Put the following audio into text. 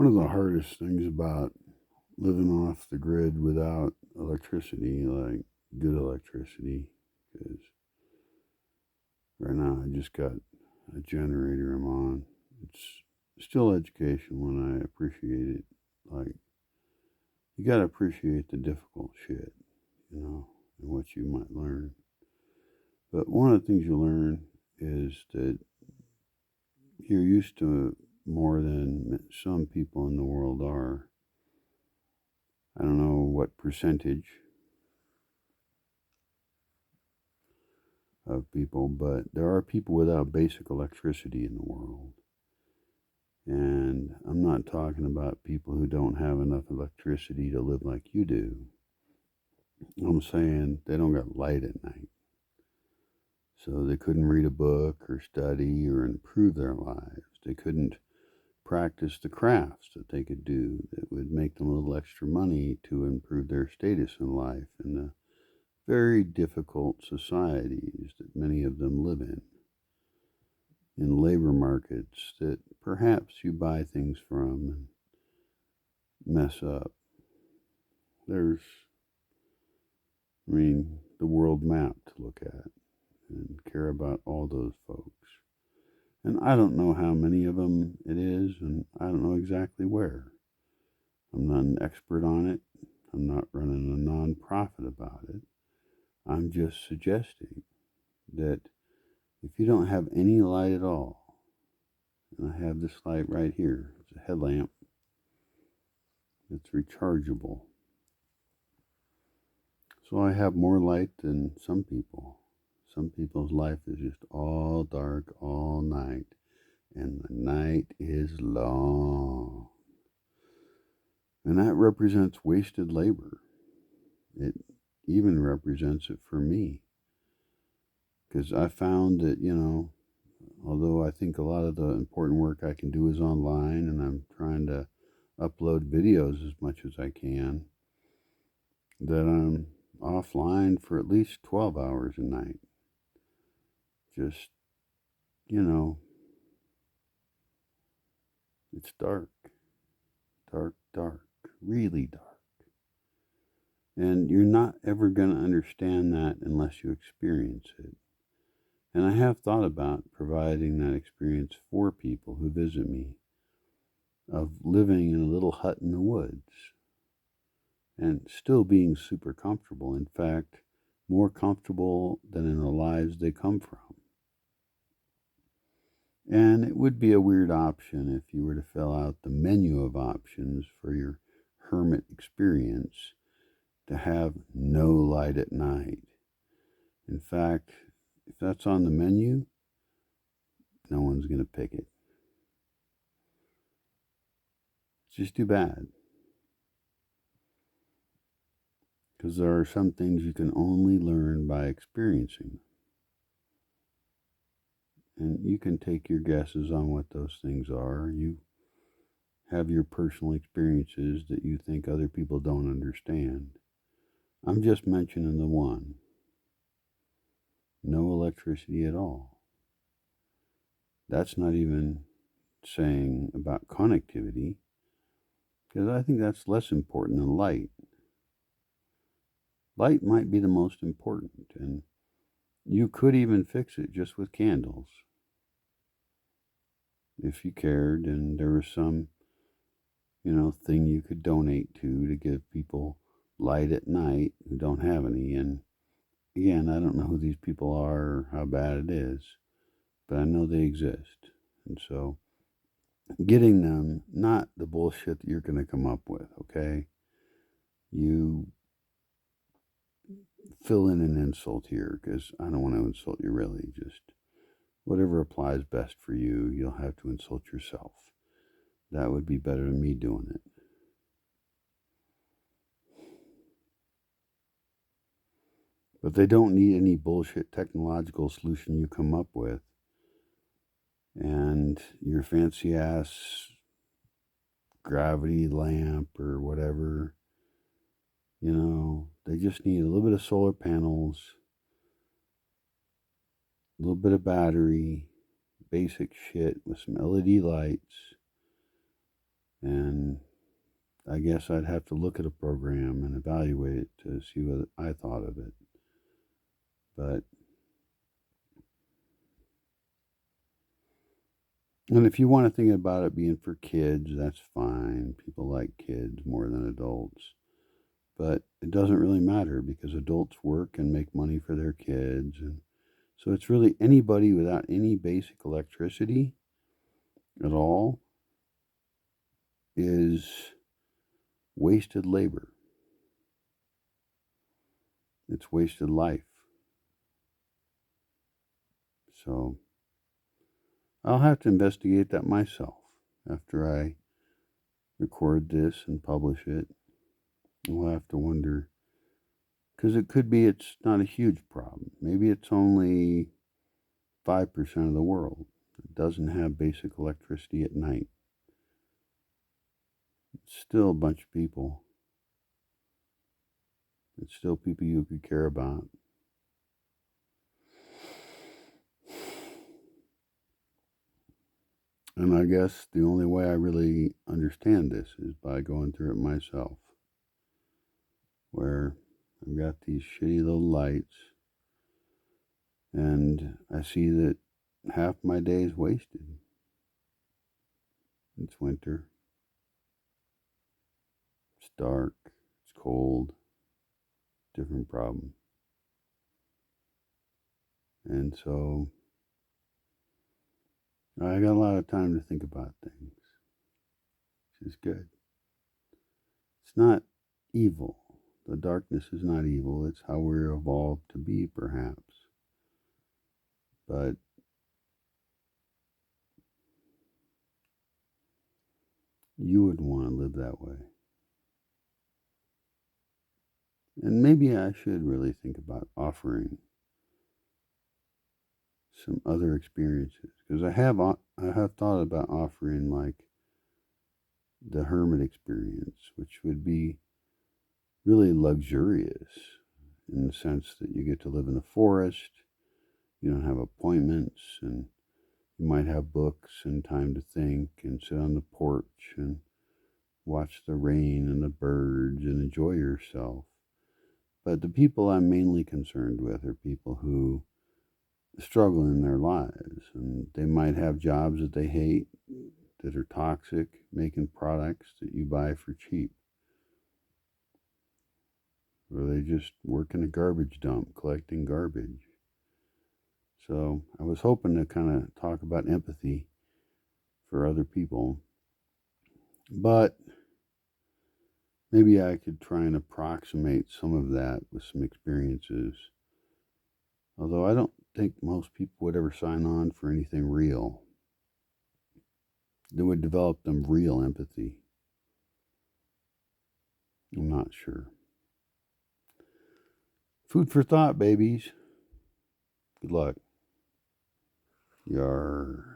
One of the hardest things about living off the grid without electricity, like good electricity, because right now I just got a generator I'm on. It's still education when I appreciate it. Like, you got to appreciate the difficult shit, and what you might learn. But one of the things you learn is that you're used to more than some people in the world are. I don't know what percentage of people, but there are people without basic electricity in the world. And I'm not talking about people who don't have enough electricity to live like you do. I'm saying they don't got light at night. So they couldn't read a book or study or improve their lives. They couldn't practice the crafts that they could do that would make them a little extra money to improve their status in life in the very difficult societies that many of them live in labor markets that perhaps you buy things from and mess up. There's, the world map to look at and care about all those folks. And I don't know how many of them it is, and I don't know exactly where. I'm not an expert on it. I'm not running a nonprofit about it. I'm just suggesting that if you don't have any light at all, and I have this light right here, it's a headlamp, it's rechargeable. So I have more light than some people. Some people's life is just all dark all night, and the night is long. And that represents wasted labor. It even represents it for me. Because I found that, although I think a lot of the important work I can do is online, and I'm trying to upload videos as much as I can, that I'm offline for at least 12 hours a night. Just, it's dark, dark, dark, really dark. And you're not ever going to understand that unless you experience it. And I have thought about providing that experience for people who visit me, of living in a little hut in the woods and still being super comfortable. In fact, more comfortable than in the lives they come from. And it would be a weird option if you were to fill out the menu of options for your hermit experience to have no light at night. In fact, if that's on the menu, no one's going to pick it. It's just too bad. Because there are some things you can only learn by experiencing. And you can take your guesses on what those things are. You have your personal experiences that you think other people don't understand. I'm just mentioning the one. No electricity at all. That's not even saying about connectivity, because I think that's less important than light. Light might be the most important, and you could even fix it just with candles. If you cared and there was some, thing you could donate to give people light at night who don't have any. And again, I don't know who these people are or how bad it is, but I know they exist. And so getting them, not the bullshit that you're going to come up with, okay? You fill in an insult here, because I don't want to insult you really. Just whatever applies best for you, you'll have to insult yourself. That would be better than me doing it. But they don't need any bullshit technological solution you come up with. And your fancy ass gravity lamp or whatever, they just need a little bit of solar panels, a little bit of battery, basic shit with some LED lights, And I guess I'd have to look at a program and evaluate it to see what I thought of it. But, and if you want to think about it being for kids, that's fine. People like kids more than adults. But it doesn't really matter because adults work and make money for their kids. And so it's really anybody without any basic electricity at all is wasted labor. It's wasted life. So I'll have to investigate that myself after I record this and publish it. We'll have to wonder, because it could be it's not a huge problem. Maybe it's only 5% of the world that doesn't have basic electricity at night. It's still a bunch of people. It's still people you could care about. And I guess the only way I really understand this is by going through it myself, where I've got these shitty little lights and I see that half my day is wasted. It's winter. It's dark. It's cold. Different problem. And so I got a lot of time to think about things, which is good. It's not evil. The darkness is not evil. It's how we're evolved to be, perhaps. But you would want to live that way. And maybe I should really think about offering some other experiences, because I have thought about offering like the hermit experience, which would be really luxurious in the sense that you get to live in the forest, you don't have appointments, and you might have books and time to think and sit on the porch and watch the rain and the birds and enjoy yourself. But the people I'm mainly concerned with are people who struggle in their lives, and they might have jobs that they hate, that are toxic, making products that you buy for cheap. Or they just work in a garbage dump collecting garbage. So I was hoping to kind of talk about empathy for other people, but maybe I could try and approximate some of that with some experiences. Although I don't think most people would ever sign on for anything real that would develop them real empathy. I'm not sure. Food for thought, babies. Good luck. Yar.